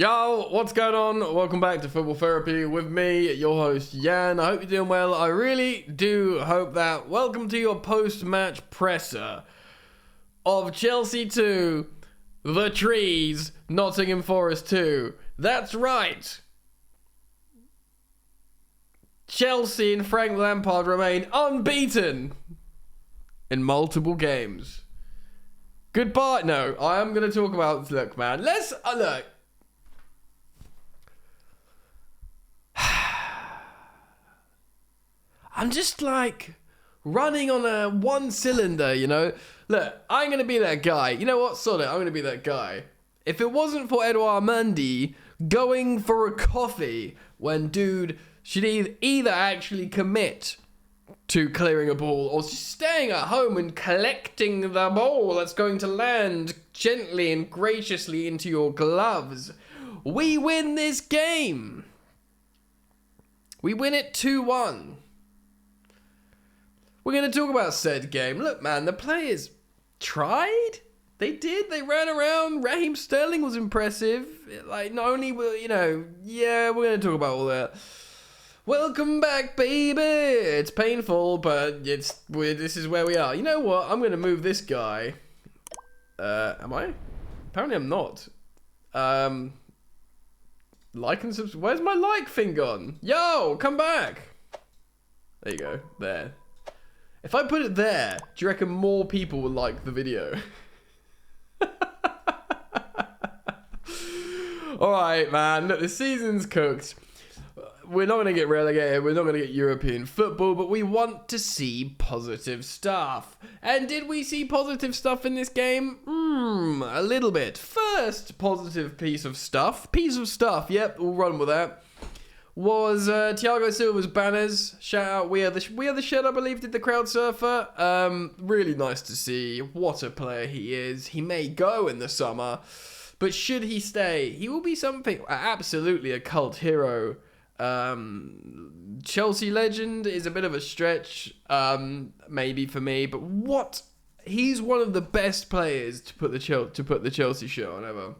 Yo, what's going on? Welcome back to Football Therapy with me, your host, Jan. I hope you're doing well. I really do hope that. Welcome to your post-match presser of Chelsea 2, The Trees, Nottingham Forest 2. That's right. Chelsea and Frank Lampard remain unbeaten in multiple games. Goodbye. No, I am going to talk about... Look, man. Let's... look. I'm just like running on a one cylinder, you know? Look, I'm going to be that guy. You know what? Sod it. I'm going to be that guy. If it wasn't for Mendy going for a coffee when dude should either actually commit to clearing a ball or just staying at home and collecting the ball that's going to land gently and graciously into your gloves, we win this game. We win it 2-1. We're going to talk about said game. Look, man, the players tried. They did. They ran around. Raheem Sterling was impressive. Like, not only were, we're going to talk about all that. Welcome back, baby. It's painful, but this is where we are. You know what? I'm going to move this guy. Am I? Apparently I'm not. Like and subscribe. Where's my like thing gone? Yo, come back. There you go. There. If I put it there, do you reckon more people will like the video? Alright, man. Look, the season's cooked. We're not going to get relegated. We're not going to get European football, but we want to see positive stuff. And did we see positive stuff in this game? A little bit. First positive piece of stuff, yep, we'll run with that, was Thiago Silva's banners. Shout out, we are the shed, I believe, did the crowd surfer. Really nice to see. What a player he is. He may go in the summer, but should he stay, he will be something, absolutely a cult hero. Chelsea legend is a bit of a stretch, maybe for me, but he's one of the best players to put the Chelsea shirt on ever.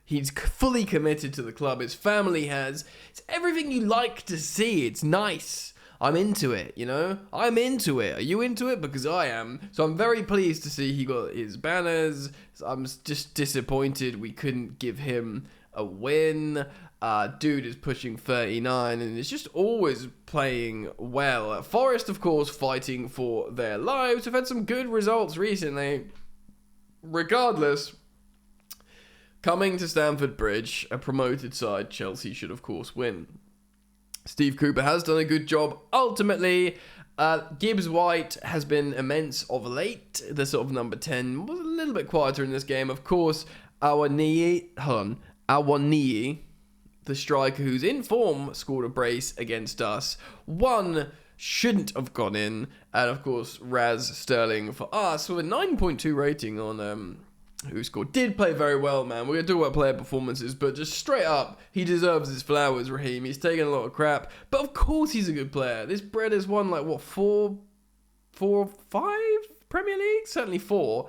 He's fully committed to the club. His family has. It's everything you like to see. It's nice. I'm into it, you know? I'm into it. Are you into it? Because I am. So I'm very pleased to see he got his banners. I'm just disappointed we couldn't give him a win. Dude is pushing 39 and is just always playing well. Forest, of course, fighting for their lives. Have had some good results recently. Regardless, coming to Stamford Bridge, a promoted side, Chelsea should, of course, win. Steve Cooper has done a good job. Ultimately, Gibbs White has been immense of late. The sort of number 10 was a little bit quieter in this game. Of course, Awoniyi, the striker who's in form, scored a brace against us. One shouldn't have gone in. And, of course, Sterling for us with a 9.2 rating on... who scored. Did play very well, man. We're going to talk about player performances, but just straight up, he deserves his flowers, Raheem. He's taken a lot of crap, but of course he's a good player. This Bread has won, like, what, five Premier Leagues? Certainly 4.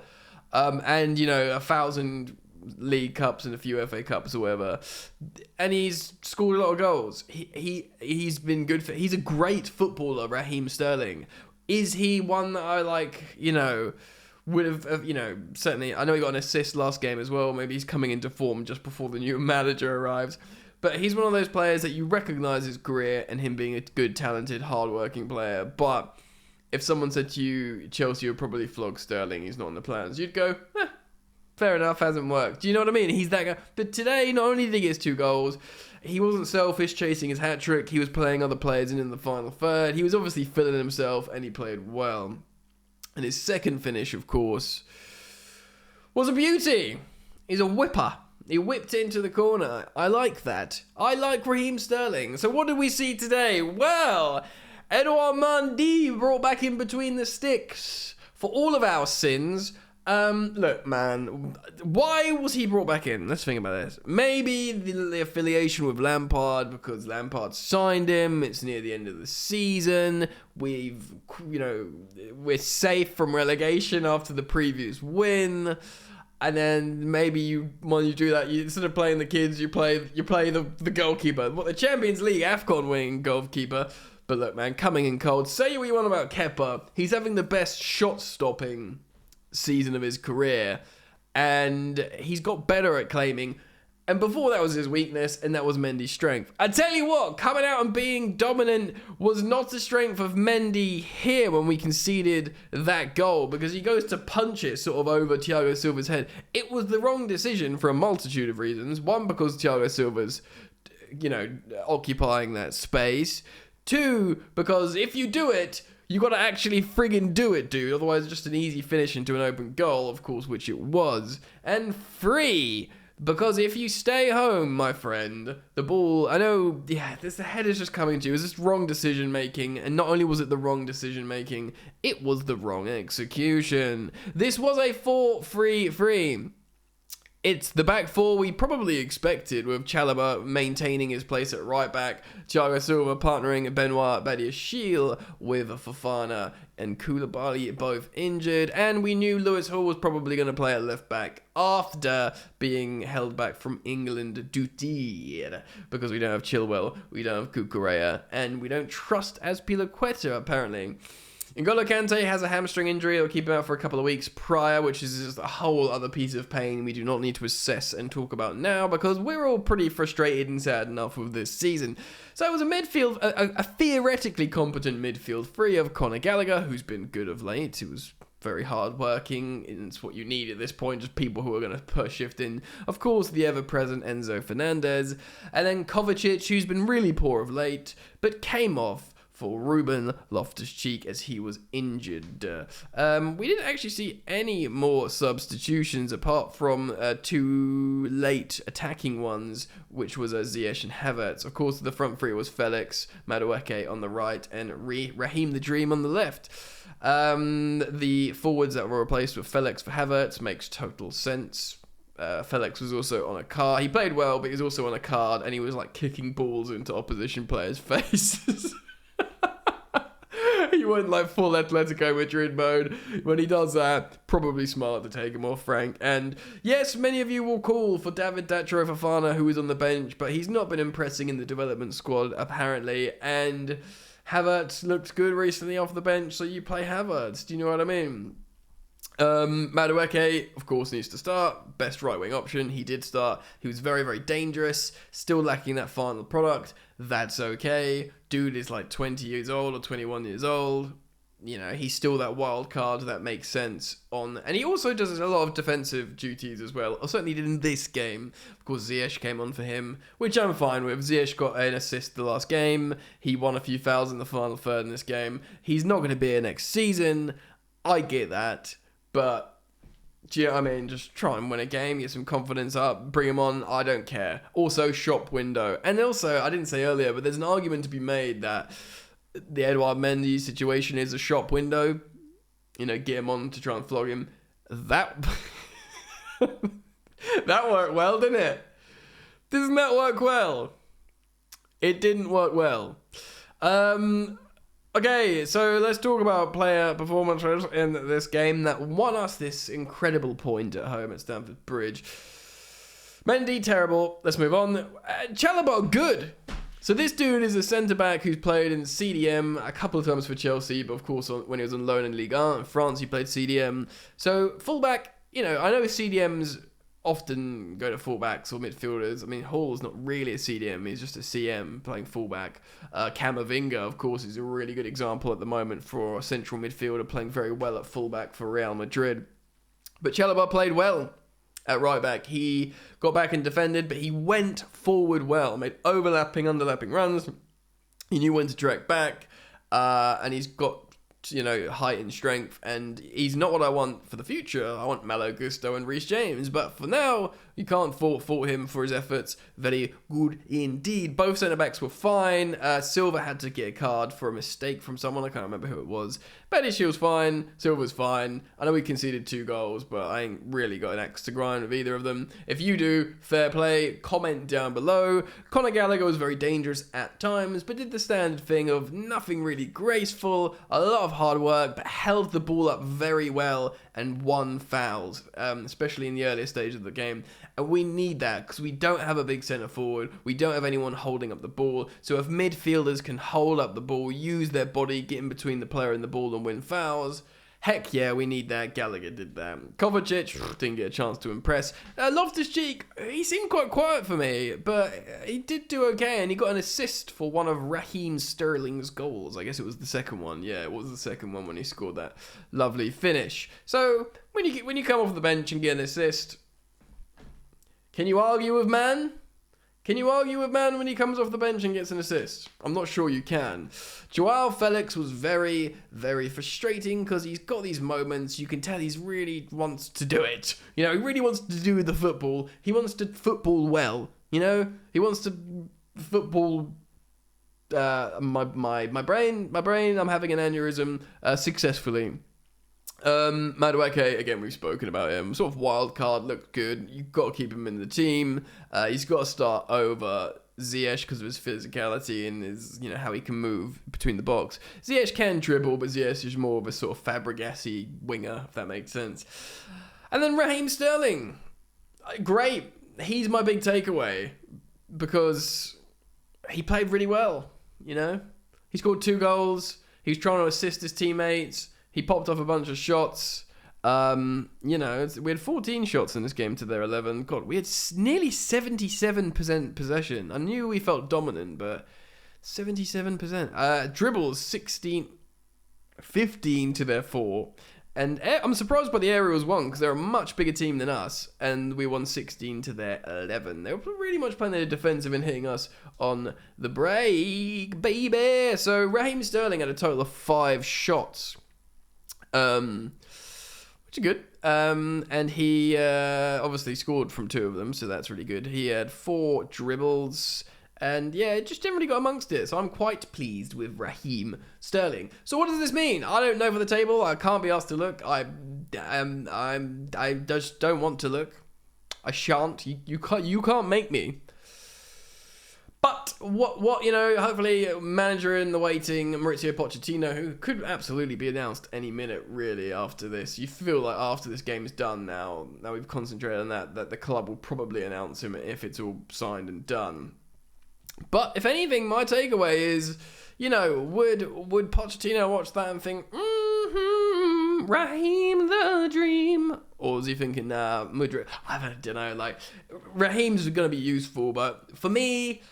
And, 1,000 League Cups and a few FA Cups or whatever. And he's scored a lot of goals. He's been good for... He's a great footballer, Raheem Sterling. Is he one that I, would have, certainly, I know he got an assist last game as well. Maybe he's coming into form just before the new manager arrives. But he's one of those players that you recognise his career and him being a good, talented, hard-working player. But if someone said to you, Chelsea would probably flog Sterling, he's not in the plans, you'd go, fair enough, hasn't worked. Do you know what I mean? He's that guy. But today, not only did he get 2 goals, he wasn't selfish chasing his hat-trick. He was playing other players in the final third. He was obviously filling himself, and he played well. And his second finish, of course, was a beauty. He's a whipper. He whipped into the corner. I like that. I like Raheem Sterling. So what did we see today? Well, Mendy brought back in between the sticks for all of our sins. Look, man, why was he brought back in? Let's think about this. Maybe the affiliation with Lampard, because Lampard signed him. It's near the end of the season. We're safe from relegation after the previous win. And then maybe when you do that, you instead of playing the kids, you play the goalkeeper. What, the Champions League AFCON winning goalkeeper. But look, man, coming in cold. Say what you want about Kepa. He's having the best shot-stopping season of his career. And he's got better at claiming. And before that was his weakness, and that was Mendy's strength. I tell you what, coming out and being dominant was not the strength of Mendy here when we conceded that goal, because he goes to punch it sort of over Thiago Silva's head. It was the wrong decision for a multitude of reasons. One, because Thiago Silva's, occupying that space. Two, because if you do it, you got to actually friggin' do it, dude. Otherwise, it's just an easy finish into an open goal, of course, which it was. And three, because if you stay home, my friend, the ball, I know, the head is just coming to you. It was just wrong decision making. And not only was it the wrong decision making, it was the wrong execution. This was a 4-3-3. It's the back four we probably expected, with Chalobah maintaining his place at right back, Thiago Silva partnering Benoit Badiashile with Fofana and Koulibaly both injured, and we knew Lewis Hall was probably going to play at left back after being held back from England duty, because we don't have Chilwell, we don't have Cucurella, and we don't trust Azpilicueta apparently. N'Golo Kante has a hamstring injury. It'll keep him out for a couple of weeks prior, which is just a whole other piece of pain we do not need to assess and talk about now, because we're all pretty frustrated and sad enough with this season. So it was a midfield, a theoretically competent midfield three of Conor Gallagher, who's been good of late. He was very hard-working, and it's what you need at this point, just people who are going to push shift in. Of course, the ever-present Enzo Fernandez, and then Kovacic, who's been really poor of late, but came off for Ruben Loftus-Cheek as he was injured. We didn't actually see any more substitutions apart from two late attacking ones, which was Ziyech and Havertz. Of course, the front three was Felix, Madueke on the right, and Raheem the Dream on the left. The forwards that were replaced with Felix for Havertz makes total sense. Felix was also on a card. He played well, but he was also on a card, and he was like kicking balls into opposition players' faces. He went like full Atletico Madrid mode. When he does that, probably smart to take him off, Frank. And yes, many of you will call for David Datro Fofana, who is on the bench, but he's not been impressing in the development squad, apparently. And Havertz looked good recently off the bench, so you play Havertz. Do you know what I mean? Madueke, of course, needs to start. Best right-wing option. He did start. He was very, very dangerous. Still lacking that final product. That's okay. Dude is like 20 years old or 21 years old. He's still that wild card. That makes sense. And he also does a lot of defensive duties as well. Or certainly did in this game. Of course, Ziyech came on for him, which I'm fine with. Ziyech got an assist the last game. He won a few fouls in the final third in this game. He's not going to be here next season. I get that. But, do you know what I mean? Just try and win a game, get some confidence up, bring him on, I don't care. Also, shop window. And also, I didn't say earlier, but there's an argument to be made that the Edouard Mendy situation is a shop window. Get him on to try and flog him. That that worked well, didn't it? Doesn't that work well? It didn't work well. Okay, so let's talk about player performances in this game that won us this incredible point at home at Stamford Bridge. Mendy, terrible. Let's move on. Chalobah, good. So this dude is a centre-back who's played in CDM a couple of times for Chelsea, but of course when he was on loan in Ligue 1 in France, he played CDM. So fullback, I know CDMs often go to fullbacks or midfielders. I mean, Hall's not really a CDM. He's just a CM playing fullback. Camavinga, of course, is a really good example at the moment for a central midfielder playing very well at fullback for Real Madrid. But Chalobah played well at right back. He got back and defended, but he went forward well, made underlapping runs. He knew when to direct back, and he's got height and strength, and he's not what I want for the future. I want Malo Gusto and Reece James, but for now, You can't fault him for his efforts. Very good indeed. Both centre-backs were fine. Silva had to get a card for a mistake from someone. I can't remember who it was. Bedishield's fine. Silva's fine. I know we conceded 2 goals, but I ain't really got an axe to grind with either of them. If you do, fair play. Comment down below. Conor Gallagher was very dangerous at times, but did the standard thing of nothing really graceful, a lot of hard work, but held the ball up very well and won fouls, especially in the earlier stage of the game. And we need that because we don't have a big centre forward. We don't have anyone holding up the ball. So if midfielders can hold up the ball, use their body, get in between the player and the ball and win fouls, heck yeah, we need that. Gallagher did that. Kovacic didn't get a chance to impress. Loftus-Cheek, he seemed quite quiet for me, but he did do okay, and he got an assist for one of Raheem Sterling's goals. I guess it was the second one. Yeah, it was the second one when he scored that lovely finish. So when you come off the bench and get an assist, can you argue with man? Can you argue with man when he comes off the bench and gets an assist? I'm not sure you can. Joao Felix was very, very frustrating because he's got these moments. You can tell he really wants to do it. You know, he really wants to do the football. He wants to football well. You know, he wants to football. My brain. I'm having an aneurysm successfully. Madueke, again, we've spoken about him. Sort of wild card, looked good. You've got to keep him in the team. He's got to start over Ziyech because of his physicality and his, you know, how he can move between the box. Ziyech can dribble, but Ziyech is more of a sort of Fabregas-y winger, if that makes sense. And then Raheem Sterling, great. He's my big takeaway because he played really well. You know, he scored 2 goals. He was trying to assist his teammates. He popped off a bunch of shots. You know, we had 14 shots in this game to their 11. God, we had nearly 77% possession. I knew we felt dominant, but 77%. Dribbles, 15 to their 4. And I'm surprised by the aerials won because they're a much bigger team than us, and we won 16 to their 11. They were really much playing their defensive and hitting us on the break, baby. So Raheem Sterling had a total of 5 shots. Which is good. And he obviously scored from 2 of them, so that's really good. He had 4 dribbles, and yeah, just generally got amongst it. So I'm quite pleased with Raheem Sterling. So what does this mean? I don't know for the table. I can't be asked to look. I just don't want to look. I shan't. You can't make me. But what you know, hopefully manager in the waiting, Mauricio Pochettino, who could absolutely be announced any minute really after this. You feel like after this game is done now we've concentrated on that the club will probably announce him if it's all signed and done. But if anything, my takeaway is, you know, would Pochettino watch that and think, Raheem the dream? Or is he thinking, Mudryk? I don't know, like, Raheem's going to be useful, but for me,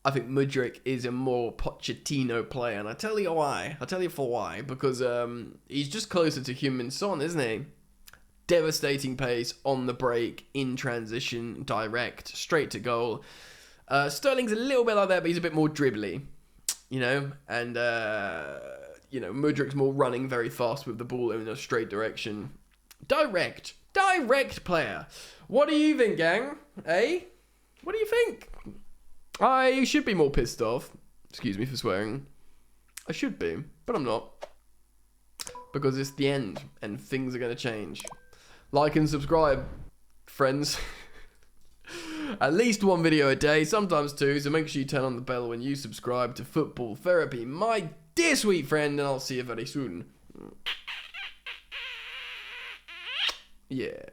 I think Mudryk is a more Pochettino player, and I tell you why. I'll tell you for why. Because he's just closer to Heung-min Son, isn't he? Devastating pace, on the break, in transition, direct, straight to goal. Sterling's a little bit like that, but he's a bit more dribbly, you know? And, you know, Mudryk's more running very fast with the ball in a straight direction. Direct player. What do you think, gang? Eh? What do you think? I should be more pissed off. Excuse me for swearing. I should be, but I'm not. Because it's the end, and things are going to change. Like and subscribe, friends. At least 1 video a day, sometimes 2, so make sure you turn on the bell when you subscribe to Football Therapy, my dear sweet friend, and I'll see you very soon. Yeah.